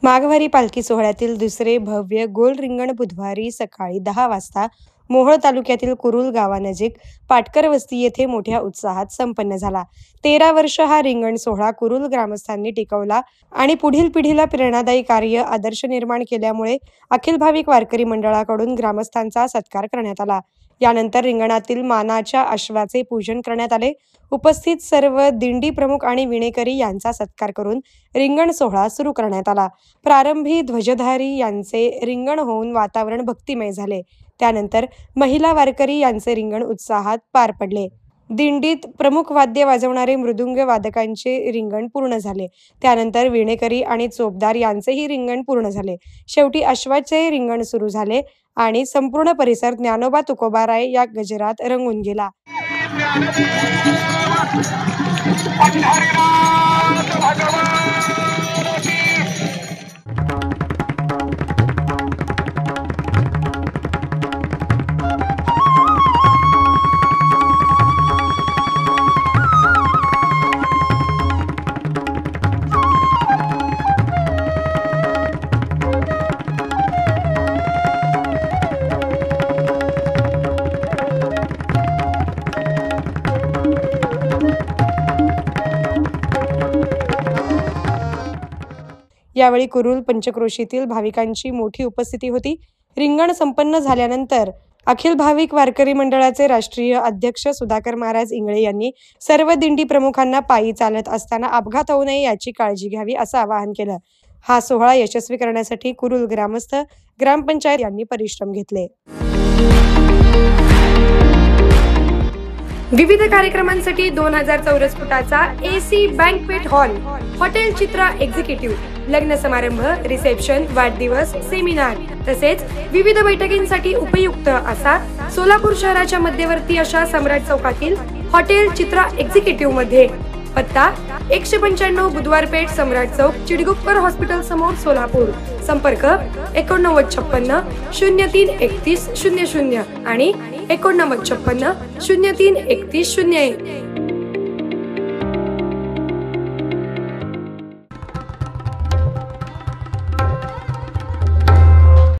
माघवारी पालखी सोहळ्यातील दुसरे भव्य गोल रिंगण बुधवारी सकाळी 10 वाजता मोहोळ तालुक्यातील कुरुल गावानजीक पाटकर वस्ती येथे मोठ्या उत्साहात संपन्न झाला। 13 वर्ष हा रिंगण सोहळा कुरुल ग्रामस्थांनी टिकवला आणि पुढील पिढीला प्रेरणादायी कार्य आदर्श निर्माण केल्यामुळे अखिल भाविक वारकरी मंडळाकडून ग्रामस्थांचा सत्कार करण्यात आला। यानंतर रिंगणातील मानाच्या अश्वाचे पूजन करण्यात आले। उपस्थित सर्व दिंडी प्रमुख आणि विणेकरी यांचा सत्कार करून रिंगण सोहळा सुरू करण्यात आला। प्रारंभी ध्वजधारी यांचे रिंगण होऊन वातावरण भक्तिमय झाले। त्यानंतर महिला वारकरी यांचे रिंगण उत्साहात पार पडले। दिंडीत प्रमुख वाद्य वाजवणारे मृदुंग वादकांचे रिंगण पूर्ण झाले। त्यानंतर विणेकरी आणि चोपदार यांचेही रिंगण पूर्ण झाले। शेवटी अश्वाचे रिंगण सुरू झाले आणि संपूर्ण परिसर ज्ञानोबा तुकोबाराय या गजरात रंगून गेला। यावेळी कुरुल पंचक्रोशीतील भाविकांची मोठी उपस्थिती होती। रिंगण संपन्न झाल्यानंतर अखिल भाविक वारकरी मंडळाचे राष्ट्रीय अध्यक्ष सुधाकर महाराज इंगळे यांनी सर्व दिंडी प्रमुखांना पायी चालत असताना अपघात होऊ नये याची काळजी घ्यावी असं आवाहन केलं। हा सोहळा यशस्वी करण्यासाठी कुरुल ग्रामस्थ, ग्रामपंचायत यांनी परिश्रम घेतले। विविध कार्यक्रमांसाठी 2000 चौरस फुटाचा AC बँक्वेट हॉल, हॉटेल चित्रा एक्झिक्युटिव्ह, लग्न समारंभ, रिसेप्शन, वाढदिवस, सेमिनार तसेच विविध बैठकींसाठी उपयुक्त असा सोलापूर शहराच्या मध्यवर्ती अशा सम्राट चौकातील हॉटेल चित्रा एक्झिक्युटिव्ह मध्ये पत्ता 195 बुधवार पेठ, सम्राट चौक, चिडगुप्कर हॉस्पिटल समोर, सोलापूर। संपर्क 8956 03 31 00 आणि 8956 03 31 01।